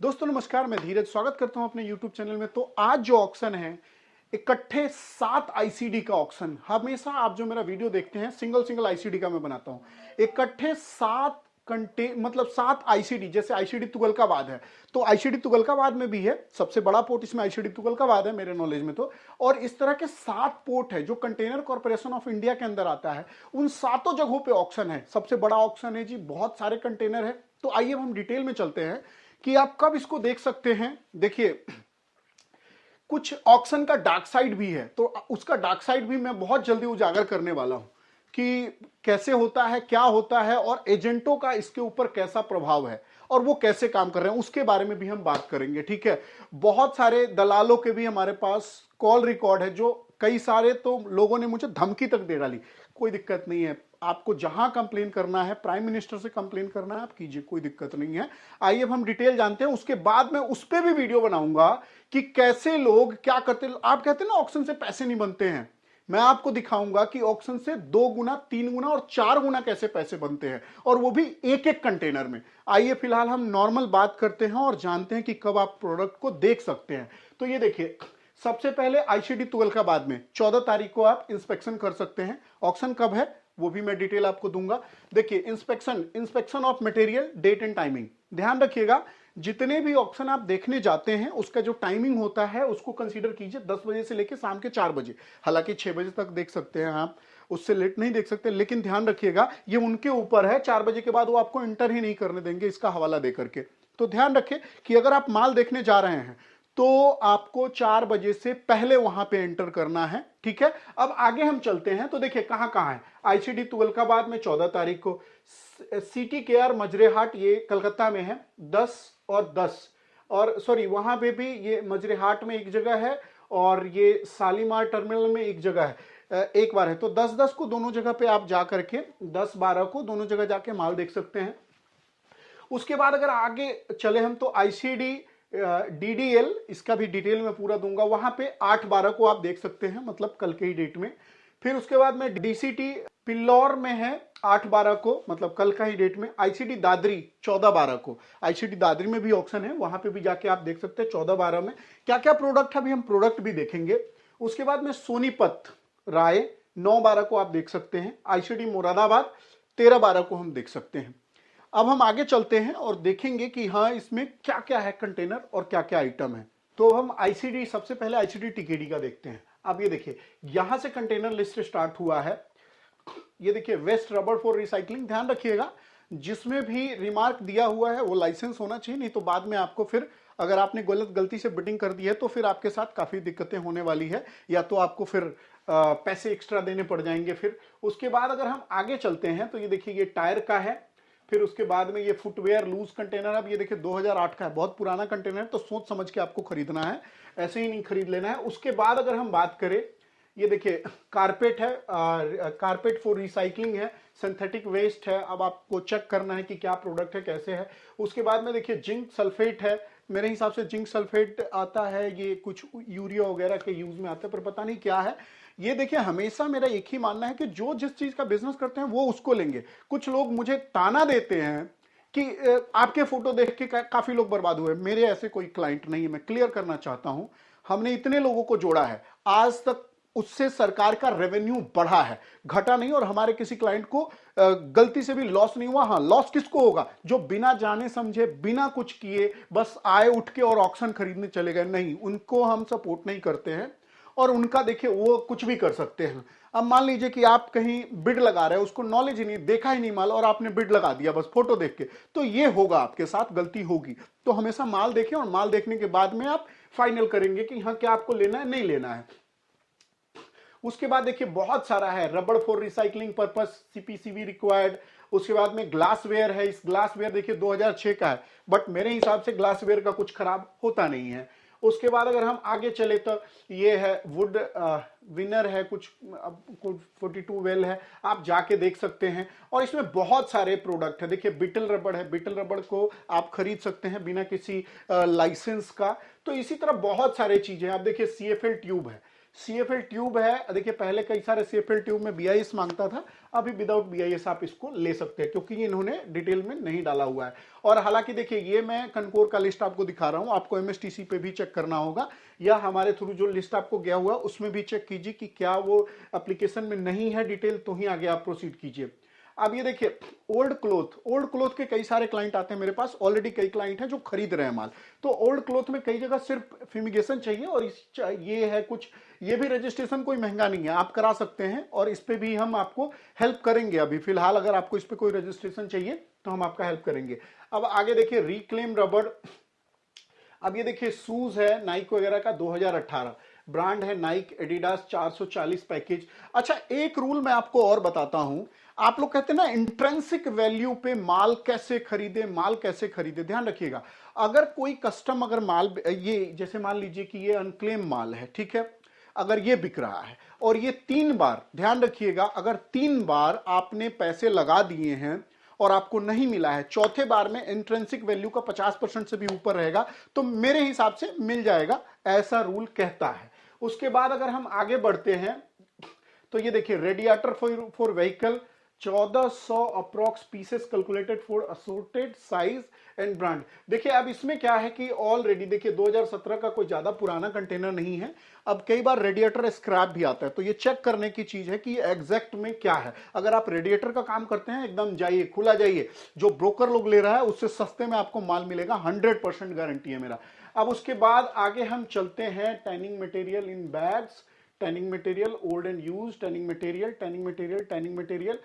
दोस्तों नमस्कार, मैं धीरज स्वागत करता हूं अपने YouTube चैनल में। तो आज जो ऑक्शन है, इकट्ठे 7 आईसीडी का ऑक्शन। हमेशा आप जो मेरा वीडियो देखते हैं सिंगल सिंगल आईसीडी का मैं बनाता हूं। इकट्ठे 7 मतलब 7 आईसीडी, जैसे आईसीडी तुगलकाबाद है तो आईसीडी तुगलकाबाद में भी है, सबसे बड़ा पोर्ट इसमें आईसीडी तुगलकाबाद है मेरे नॉलेज में तो। और इस तरह के 7 पोर्ट है जो कंटेनर कॉर्पोरेशन ऑफ इंडिया के अंदर आता है। उन सातों जगहों पे ऑक्शन है, सबसे बड़ा ऑक्शन है जी, बहुत सारे कंटेनर है। तो आइए हम डिटेल में चलते हैं कि आप कब इसको देख सकते हैं। देखिए, कुछ ऑक्शन का डार्क साइड भी है, तो उसका डार्क साइड भी मैं बहुत जल्दी उजागर करने वाला हूं कि कैसे होता है, क्या होता है और एजेंटों का इसके ऊपर कैसा प्रभाव है और वो कैसे काम कर रहे हैं, उसके बारे में भी हम बात करेंगे। ठीक है, बहुत सारे दलालों के भी हमारे पास कॉल रिकॉर्ड है, जो कई सारे तो लोगों ने मुझे धमकी तक दे डाली। कोई दिक्कत नहीं है, आपको जहां कंप्लेन करना है, प्राइम मिनिस्टर से कंप्लेन करना है आप कीजिए, कोई दिक्कत नहीं है। आइए अब हम डिटेल जानते हैं, उसके बाद मैं उस पर भी वीडियो बनाऊंगा कि कैसे लोग क्या करते हैं। आप कहते हैं ना ऑक्शन से पैसे नहीं बनते हैं, मैं आपको दिखाऊंगा कि ऑक्शन से 2 गुना, 3 गुना और 4 गुना कैसे पैसे बनते हैं, और वो भी एक एक कंटेनर में। आइए फिलहाल हम नॉर्मल बात करते हैं और जानते हैं कि कब आप प्रोडक्ट को देख सकते हैं। तो ये देखिए, सबसे पहले आईसीडी तुगलकाबाद में 14 तारीख को आप इंस्पेक्शन कर सकते हैं। ऑक्शन कब है वो भी मैं डिटेल आपको दूंगा। देखिए, inspection of material, date and timing, ध्यान रखिएगा। जितने भी ऑक्शन आप देखने जाते हैं उसका जो टाइमिंग होता है उसको कंसीडर कीजिए 10 बजे से लेकर शाम के 4 बजे। हालांकि 6 बजे तक देख सकते हैं आप, उससे लेट नहीं देख सकते, लेकिन ध्यान रखिएगा ये उनके ऊपर है। 4 बजे के बाद वो आपको इंटर ही नहीं करने देंगे इसका हवाला दे करके। तो ध्यान रखें कि अगर आप माल देखने जा रहे हैं तो आपको 4 बजे से पहले वहां पे एंटर करना है। ठीक है, अब आगे हम चलते हैं। तो देखिए कहां कहां है। आईसीडी तुगलकाबाद में 14 तारीख को, सिटी केयर मजरेहाट ये कलकत्ता में है 10 और 10, और सॉरी वहां पे भी ये मजरेहाट में एक जगह है और ये शालीमार टर्मिनल में एक जगह है, एक बार है। तो 10-10 को दोनों जगह पे आप जा करके, 10-12 को दोनों जगह जाके माल देख सकते हैं। उसके बाद अगर आगे चले हम तो आईसीडी डीडीएल, इसका भी डिटेल में पूरा दूंगा, वहां पे 8-12 को आप देख सकते हैं, मतलब कल के ही डेट में। फिर उसके बाद में डीसीटी पिल्लौर में है 8-12 को, मतलब कल का ही डेट में। आईसीडी दादरी 14-12 को, आईसीडी दादरी में भी ऑक्शन है, वहां पे भी जाके आप देख सकते हैं 14-12 में क्या क्या प्रोडक्ट है, अभी हम प्रोडक्ट भी देखेंगे। उसके बाद में सोनीपत राय 9-12 को आप देख सकते हैं। आईसीडी मुरादाबाद 13-12 को हम देख सकते हैं। अब हम आगे चलते हैं और देखेंगे कि हाँ इसमें क्या क्या है कंटेनर और क्या क्या आइटम है। तो हम आईसीडी, सबसे पहले आईसीडी टीकेडी का देखते हैं। अब ये देखिए, यहां से कंटेनर लिस्ट स्टार्ट हुआ है। ये देखिए, वेस्ट रबर फॉर रिसाइकलिंग, ध्यान रखिएगा जिसमें भी रिमार्क दिया हुआ है वो लाइसेंस होना चाहिए, नहीं तो बाद में आपको फिर अगर आपने गलती से बिडिंग कर दी है तो फिर आपके साथ काफी दिक्कतें होने वाली है, या तो आपको फिर पैसे एक्स्ट्रा देने पड़ जाएंगे फिर। उसके बाद अगर हम आगे चलते हैं तो ये देखिए, ये टायर का है। फिर उसके बाद में ये फुटवेयर लूज कंटेनर, अब ये देखिए 2008 का है, बहुत पुराना कंटेनर है, तो सोच समझ के आपको खरीदना है, ऐसे ही नहीं खरीद लेना है। उसके बाद अगर हम बात करें, ये देखिए कारपेट है, कारपेट फॉर रिसाइकलिंग है, सिंथेटिक वेस्ट है। अब आपको चेक करना है कि क्या प्रोडक्ट है, कैसे है। उसके बाद में देखिए जिंक सल्फेट है, मेरे हिसाब से जिंक सल्फेट आता है, ये कुछ यूरिया वगैरह के यूज में आता है, पर पता नहीं क्या है। ये देखिए, हमेशा मेरा एक ही मानना है कि जो जिस चीज का बिजनेस करते हैं वो उसको लेंगे। कुछ लोग मुझे ताना देते हैं कि आपके फोटो देख के काफी लोग बर्बाद हुए। मेरे ऐसे कोई क्लाइंट नहीं है, मैं क्लियर करना चाहता हूं। हमने इतने लोगों को जोड़ा है, आज तक उससे सरकार का रेवेन्यू बढ़ा है, घटा नहीं। और हमारे किसी क्लाइंट को गलती से भी लॉस नहीं हुआ। हाँ, लॉस किसको होगा? जो बिना जाने समझे, बिना कुछ किए बस आए उठ के और ऑक्शन खरीदने चले गए, नहीं, उनको हम सपोर्ट नहीं करते हैं। और उनका देखिए वो कुछ भी कर सकते हैं। अब मान लीजिए कि आप कहीं बिड लगा रहे हैं, उसको नॉलेज ही नहीं, देखा ही नहीं माल, और आपने बिड लगा दिया बस फोटो देख के, तो ये होगा, आपके साथ गलती होगी। तो हमेशा माल देखें और माल देखने के बाद में आप फाइनल करेंगे कि हाँ क्या आपको लेना है, नहीं लेना है। उसके बाद देखिए बहुत सारा है, रबड़ for recycling purpose, CPCB required. उसके बाद में ग्लासवेयर है, इस ग्लासवेयर देखिए 2006 का है, बट मेरे हिसाब से ग्लासवेयर का कुछ खराब होता नहीं है। उसके बाद अगर हम आगे चले तो ये है वुड विनर है, कुछ 42 वेल है, आप जाके देख सकते हैं। और इसमें बहुत सारे प्रोडक्ट है। देखिए बिटल रबड़ है, बिटल रबड़ को आप खरीद सकते हैं बिना किसी लाइसेंस का। तो इसी तरह बहुत सारे चीजें, आप देखिए सीएफएल ट्यूब है, CFL ट्यूब है, देखिए पहले कई सारे CFL ट्यूब में BIS मांगता था, अभी विदाउट BIS आप इसको ले सकते हैं क्योंकि ये इन्होंने डिटेल में नहीं डाला हुआ है। और हालांकि देखिए ये मैं कनकोर का लिस्ट आपको दिखा रहा हूं, आपको MSTC पे भी चेक करना होगा या हमारे थ्रू जो लिस्ट आपको गया हुआ उसमें भी चेक कीजिए कि क्या वो एप्लीकेशन में नहीं है डिटेल, तो ही आगे आप प्रोसीड कीजिए। अब ये देखिए ओल्ड क्लोथ के कई सारे क्लाइंट आते हैं मेरे पास, ऑलरेडी कई क्लाइंट हैं जो खरीद रहे हैं माल। तो ओल्ड क्लोथ में कई जगह सिर्फ फ्यूमिगेशन चाहिए और ये है कुछ, ये भी रजिस्ट्रेशन कोई महंगा नहीं है, आप करा सकते हैं और इस पे भी हम आपको हेल्प करेंगे। अभी फिलहाल अगर आपको इस पे कोई रजिस्ट्रेशन चाहिए तो हम आपका हेल्प करेंगे। अब आगे देखिए रिक्लेम रबड़। अब ये देखिए शूज है नाइक वगैरह का 2018, ब्रांड है नाइक एडिडास, 440 पैकेज। अच्छा एक रूल मैं आपको और बताता हूं, आप लोग कहते हैं ना इंट्रेंसिक वैल्यू पे माल कैसे खरीदे, माल कैसे खरीदे, ध्यान रखिएगा। अगर कोई कस्टम अगर माल, ये जैसे मान लीजिए कि ये अनक्लेम माल है, ठीक है, अगर ये बिक रहा है और ये 3 बार, ध्यान रखिएगा, अगर 3 बार आपने पैसे लगा दिए हैं और आपको नहीं मिला है, चौथे बार में इंट्रेंसिक वैल्यू का 50% से भी ऊपर रहेगा तो मेरे हिसाब से मिल जाएगा, ऐसा रूल कहता है। उसके बाद अगर हम आगे बढ़ते हैं तो ये देखिए radiator for vehicle 1400 approx pieces calculated for assorted size and brand. देखिए अब इसमें क्या है कि ऑलरेडी देखिए 2017 का कोई ज्यादा पुराना कंटेनर नहीं है। अब कई बार रेडिएटर स्क्रैप भी आता है तो ये चेक करने की चीज है कि एग्जैक्ट में क्या है। अगर आप रेडिएटर का काम करते हैं एकदम जाइए, खुला जाइए, जो ब्रोकर लोग ले रहा है उससे सस्ते में आपको माल मिलेगा, 100% गारंटी है मेरा। अब उसके बाद आगे हम चलते हैं, tanning material in bags, tanning material old and use, tanning material, tanning material, tanning material.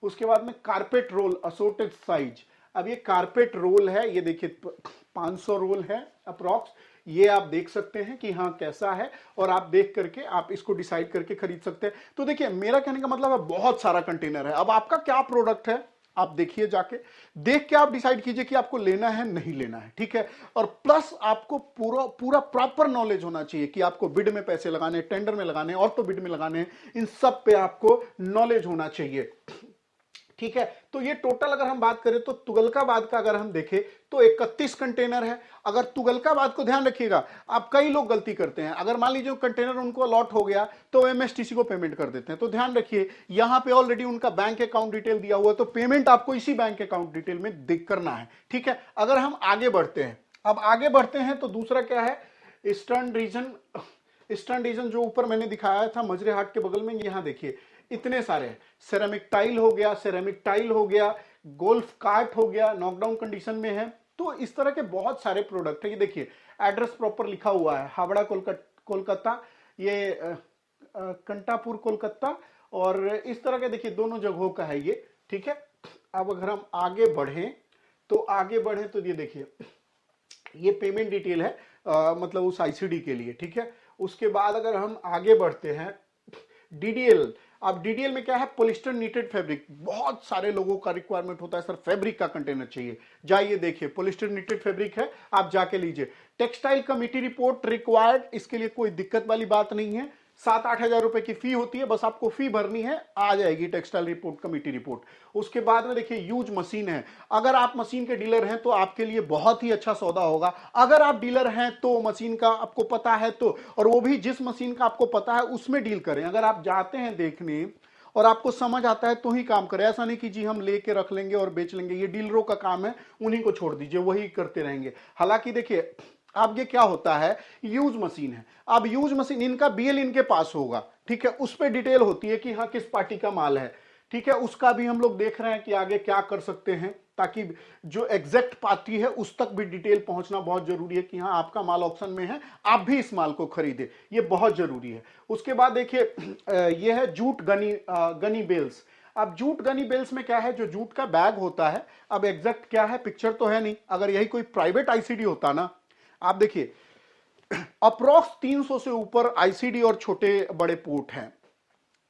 उसके बाद में कारपेट रोल असोर्टेड साइज। अब ये कारपेट रोल है, ये देखिए 500 रोल है अप्रॉक्स, ये आप देख सकते हैं कि हाँ कैसा है और आप देख करके आप इसको डिसाइड करके खरीद सकते हैं। तो देखिए मेरा कहने का मतलब है बहुत सारा कंटेनर है। अब आपका क्या प्रोडक्ट है आप देखिए, जाके देख के आप डिसाइड कीजिए कि आपको लेना है नहीं लेना है, ठीक है। और प्लस आपको पूरा प्रॉपर नॉलेज होना चाहिए कि आपको बिड में पैसे लगाने, टेंडर में लगाने और तो बिड में लगाने हैं, इन सब पे आपको नॉलेज होना चाहिए, ठीक है। तो ये टोटल अगर हम बात करें तो तुगलकाबाद का अगर हम देखें तो 31 कंटेनर है। अगर तुगलकाबाद को ध्यान रखिएगा, आप कई लोग गलती करते हैं, अगर मान लीजिए कंटेनर उनको अलॉट हो गया तो MSTC को पेमेंट कर देते हैं। तो ध्यान रखिए यहां पे ऑलरेडी उनका बैंक अकाउंट डिटेल दिया हुआ है तो पेमेंट आपको इसी बैंक अकाउंट डिटेल में दिख करना है, ठीक है। अगर हम आगे बढ़ते हैं, अब आगे बढ़ते हैं तो दूसरा क्या है, ईस्टर्न रीजन जो ऊपर मैंने दिखाया था मजरे हाट के बगल में, यहां देखिए इतने सारे हैं। सेरेमिक टाइल हो गया, गोल्फ कार्ट हो गया, नॉकडाउन कंडीशन में है। तो इस तरह के बहुत सारे प्रोडक्ट है। ये देखिए एड्रेस प्रॉपर लिखा हुआ है, हावड़ा कोलकाता, ये कंटापुर कोलकाता, और इस तरह के देखिए दोनों जगहों का है ये, ठीक है। अब अगर हम आगे बढ़ें तो ये देखिए ये पेमेंट डिटेल है, मतलब उस ICD के लिए, ठीक है। उसके बाद अगर हम आगे बढ़ते हैं DDL, अब DDL में क्या है, पॉलिस्टर नीटेड फैब्रिक। बहुत सारे लोगों का रिक्वायरमेंट होता है सर फैब्रिक का कंटेनर चाहिए, जाइए देखिए पॉलिस्टर नीटेड फैब्रिक है, आप जाके लीजिए। टेक्सटाइल कमिटी रिपोर्ट रिक्वायर्ड, इसके लिए कोई दिक्कत वाली बात नहीं है, 7-8 हजार रुपए की फी होती है, बस आपको फी भरनी है, आ जाएगी टेक्सटाइल रिपोर्ट, कमिटी रिपोर्ट। उसके बाद में देखिए यूज मशीन है, अगर आप मशीन के डीलर हैं तो आपके लिए बहुत ही अच्छा सौदा होगा। अगर आप डीलर हैं तो मशीन का आपको पता है तो, और वो भी जिस मशीन का आपको पता है उसमें डील करें। अगर आप जाते हैं देखने और आपको समझ आता है तो ही काम करें, ऐसा नहीं कि जी हम लेके रख लेंगे और बेच लेंगे, ये डीलरों का काम है, उन्हीं को छोड़ दीजिए, वही करते रहेंगे। हालांकि देखिए अब ये क्या होता है, यूज मशीन है, अब यूज मशीन इनका BL इनके पास होगा, ठीक है, उस पर डिटेल होती है कि हाँ किस पार्टी का माल है, ठीक है। उसका भी हम लोग देख रहे हैं कि आगे क्या कर सकते हैं, ताकि जो एग्जैक्ट पार्टी है उस तक भी डिटेल पहुंचना बहुत जरूरी है कि हाँ आपका माल ऑक्शन में है, आप भी इस माल को खरीदे, ये बहुत जरूरी है। उसके बाद देखिए ये है जूट गनी बेल्स। अब जूट गनी बेल्स में क्या है, जो जूट का बैग होता है, अब एग्जैक्ट क्या है पिक्चर तो है नहीं, अगर यही कोई प्राइवेट ICD होता ना, आप देखिए अप्रॉक्स 300 से ऊपर ICD और छोटे बड़े पोर्ट हैं,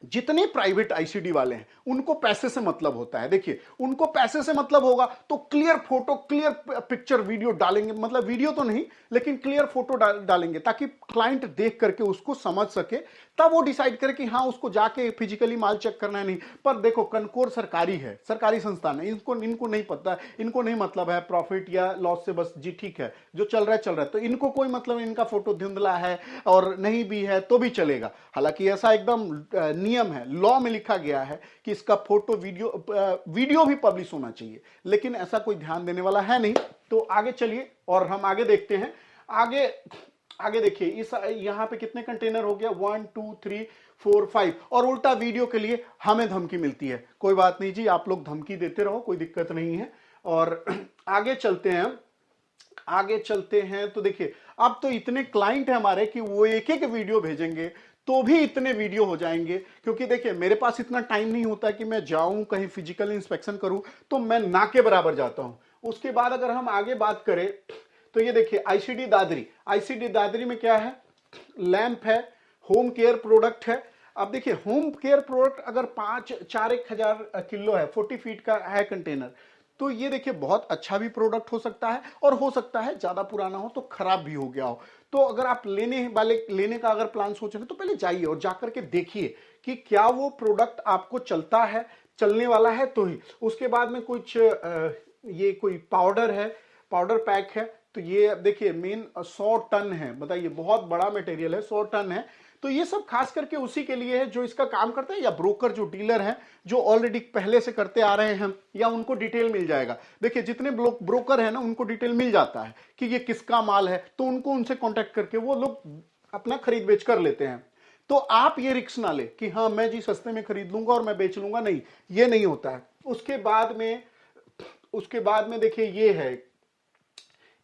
जितने प्राइवेट आईसीडी वाले हैं उनको पैसे से मतलब होता है। देखिए, उनको पैसे से मतलब होगा तो clear photo, clear picture, video डालेंगे, मतलब वीडियो तो नहीं लेकिन क्लियर फोटो डालेंगे ताकि क्लाइंट देख करके उसको समझ सके, तब वो डिसाइड करे कि हाँ उसको जाके फिजिकली माल चेक करना है। नहीं, पर देखो कनकोर सरकारी है, सरकारी संस्थान है, इनको नहीं पता, इनको नहीं मतलब है प्रॉफिट या लॉस से, बस जी ठीक है जो चल रहा है चल रहा है, तो इनको कोई मतलब, इनका फोटो धुंधला है और नहीं भी है तो भी चलेगा। हालांकि ऐसा एकदम नियम है, लॉ में लिखा गया है कि इसका फोटो वीडियो भी पब्लिश होना चाहिए, लेकिन ऐसा कोई ध्यान देने वाला है नहीं। तो आगे चलिए और हम आगे देखते हैं। आगे देखिए, इस यहां पे कितने कंटेनर हो गया, 1 2 3 4 5, और उल्टा वीडियो के लिए हमें धमकी मिलती है। कोई बात नहीं जी, आप लोग धमकी देते रहो, कोई दिक्कत नहीं है। और आगे चलते हैं तो देखिए, अब तो इतने क्लाइंट है हमारे कि वो एक एक वीडियो भेजेंगे तो भी इतने वीडियो हो जाएंगे, क्योंकि देखिए मेरे पास इतना टाइम नहीं होता कि मैं जाऊं कहीं फिजिकल इंस्पेक्शन करूं, तो मैं ना के बराबर जाता हूं। उसके बाद अगर हम आगे बात करें तो ये देखिए आईसीडी दादरी में क्या है, लैंप है, होम केयर प्रोडक्ट है। अब देखिए होम केयर प्रोडक्ट अगर 1,000 किलो है, 40 फीट का है कंटेनर, तो ये देखिए बहुत अच्छा भी प्रोडक्ट हो सकता है, और हो सकता है ज्यादा पुराना हो तो खराब भी हो गया हो। तो अगर आप लेने का अगर प्लान सोच रहे हैं तो पहले जाइए और जाकर के देखिए कि क्या वो प्रोडक्ट आपको चलता है, चलने वाला है तो ही। उसके बाद में कुछ ये कोई पाउडर है, पाउडर पैक है, तो ये देखिए मेन 100 टन है, बताइए बहुत बड़ा मटेरियल है, 100 टन है। तो ये सब खास करके उसी के लिए है जो इसका काम करता है, या ब्रोकर जो डीलर हैं जो ऑलरेडी पहले से करते आ रहे हैं, या उनको डिटेल मिल जाएगा। देखिए जितने ब्रोकर हैं ना उनको डिटेल मिल जाता है कि ये किसका माल है, तो उनको उनसे कांटेक्ट करके वो लोग अपना खरीद बेच कर लेते हैं। तो आप ये रिस्क ना ले कि हाँ मैं जी सस्ते में खरीद लूंगा और मैं बेच लूंगा, नहीं, ये नहीं होता है। उसके बाद में देखिए ये है,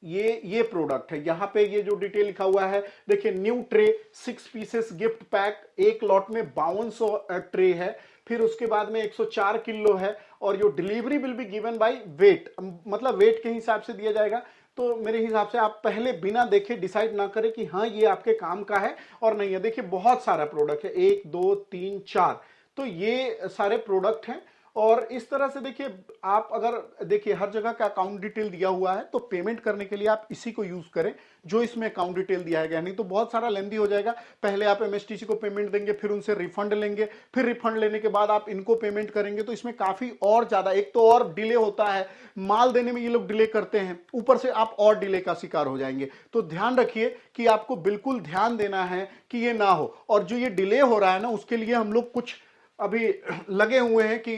ये प्रोडक्ट है, यहां पे ये जो डिटेल लिखा हुआ है देखिए, new tray 6 pieces gift pack, एक लॉट में 5200 ट्रे है। फिर उसके बाद में 104 किलो है, और जो delivery will be given by weight, मतलब वेट के हिसाब से दिया जाएगा। तो मेरे हिसाब से आप पहले बिना देखे डिसाइड ना करें कि हाँ ये आपके काम का है और नहीं है। देखिए बहुत सारा प्रोडक्ट है, 1 2 3 4, तो ये सारे प्रोडक्ट हैं। और इस तरह से देखिए, आप अगर देखिए हर जगह का अकाउंट डिटेल दिया हुआ है, तो पेमेंट करने के लिए आप इसी को यूज करें जो इसमें अकाउंट डिटेल दिया गया, नहीं तो बहुत सारा लेंदी हो जाएगा। पहले आप एमएसटीसी को पेमेंट देंगे, फिर उनसे रिफंड लेंगे, फिर रिफंड लेने के बाद आप इनको पेमेंट करेंगे, तो इसमें काफी और ज्यादा, एक तो और डिले होता है, माल देने में ये लोग डिले करते हैं, ऊपर से आप और डिले का शिकार हो जाएंगे। तो ध्यान रखिए कि आपको बिल्कुल ध्यान देना है कि ये ना हो। और जो ये डिले हो रहा है ना, उसके लिए हम लोग कुछ अभी लगे हुए हैं कि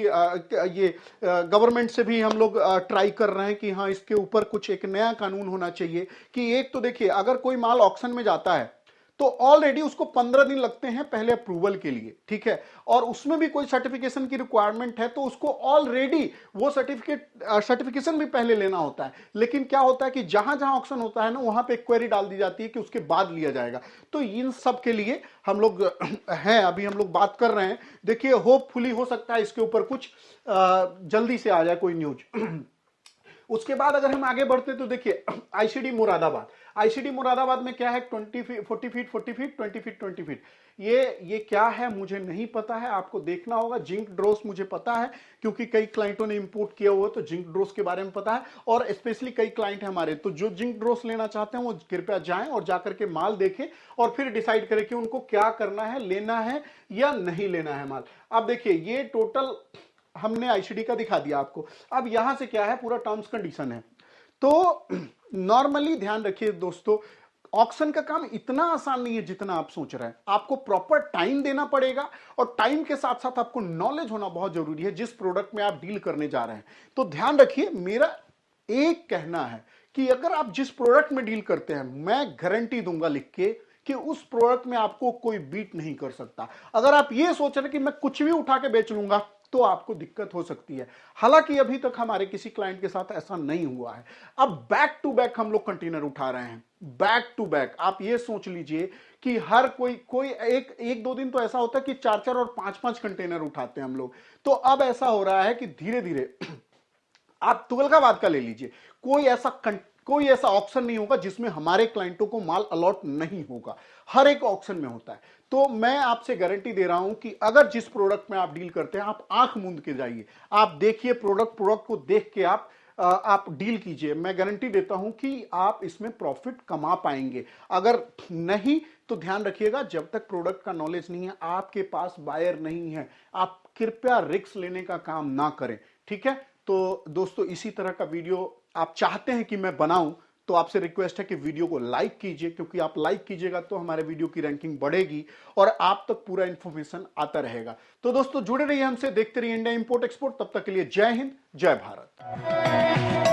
ये गवर्नमेंट से भी हम लोग ट्राई कर रहे हैं कि हाँ इसके ऊपर कुछ एक नया कानून होना चाहिए। कि एक तो देखिए, अगर कोई माल ऑक्शन में जाता है तो ऑलरेडी उसको 15 दिन लगते हैं पहले अप्रूवल के लिए, ठीक है, और उसमें भी कोई सर्टिफिकेशन की रिक्वायरमेंट है तो उसको ऑलरेडी वो सर्टिफिकेशन भी पहले लेना होता है। लेकिन क्या होता है कि जहां जहां ऑक्शन होता है ना, वहां पे क्वेरी डाल दी जाती है कि उसके बाद लिया जाएगा। तो इन सब के लिए हम लोग हैं, अभी हम लोग बात कर रहे हैं। देखिए होपफुली हो सकता है इसके ऊपर कुछ जल्दी से आ जाए कोई न्यूज। उसके बाद अगर हम आगे बढ़ते तो देखिए आईसीडी मुरादाबाद में क्या है, 40 फीट 20 फीट 20 फीट, ये क्या है मुझे नहीं पता है, आपको देखना होगा। जिंक ड्रोस मुझे पता है क्योंकि कई क्लाइंटों ने इंपोर्ट किया हुआ, तो जिंक ड्रोस के बारे में पता है, और स्पेशली कई क्लाइंट है हमारे, तो जो जिंक ड्रोस लेना चाहते हैं वो कृपया जाएं और जाकर के माल देखें और फिर डिसाइड करें कि उनको क्या करना है, लेना है या नहीं लेना है माल। अब देखिए ये टोटल हमने आईसीडी का दिखा दिया आपको। अब यहां से क्या है, पूरा टर्म्स कंडीशन है। तो नॉर्मली ध्यान रखिए दोस्तों, ऑक्शन का काम इतना आसान नहीं है जितना आप सोच रहे हैं। आपको प्रॉपर टाइम देना पड़ेगा, और टाइम के साथ साथ आपको नॉलेज होना बहुत जरूरी है जिस प्रोडक्ट में आप डील करने जा रहे हैं। तो ध्यान रखिए, मेरा एक कहना है कि अगर आप जिस प्रोडक्ट में डील करते हैं, मैं गारंटी दूंगा लिख के कि उस प्रोडक्ट में आपको कोई बीट नहीं कर सकता। अगर आप ये सोच रहे हैं कि मैं कुछ भी उठा के बेच लूंगा, तो आपको दिक्कत हो सकती है। हालांकि अभी तक हमारे किसी क्लाइंट के साथ ऐसा नहीं हुआ है। अब बैक टू बैक हम लोग कंटेनर उठा रहे हैं, बैक टू बैक। आप ये सोच लीजिए कि हर कोई एक दो दिन तो ऐसा होता है कि 4 और 5 कंटेनर उठाते हैं हम लोग। तो अब ऐसा हो रहा है कि धीरे धीरे आप तुगलकाबाद का ले लीजिए, कोई ऐसा कोई ऐसा ऑक्शन नहीं होगा जिसमें हमारे क्लाइंटों को माल अलॉट नहीं होगा, हर एक ऑक्शन में होता है। तो मैं आपसे गारंटी दे रहा हूं कि अगर जिस प्रोडक्ट में आप डील करते हैं, आप आंख मूंद के जाइए, आप देखिए प्रोडक्ट को देख के आप डील कीजिए। मैं गारंटी देता हूं कि आप इसमें प्रॉफिट कमा पाएंगे। अगर नहीं तो ध्यान रखिएगा, जब तक प्रोडक्ट का नॉलेज नहीं है, आपके पास बायर नहीं है, आप कृपया रिस्क लेने का काम ना करें, ठीक है। तो दोस्तों, इसी तरह का वीडियो आप चाहते हैं कि मैं बनाऊं, तो आपसे रिक्वेस्ट है कि वीडियो को लाइक कीजिए, क्योंकि आप लाइक कीजिएगा तो हमारे वीडियो की रैंकिंग बढ़ेगी और आप तक पूरा इंफॉर्मेशन आता रहेगा। तो दोस्तों, जुड़े रहिए हमसे, देखते रहिए इंडिया इंपोर्ट एक्सपोर्ट। तब तक के लिए जय हिंद, जय भारत।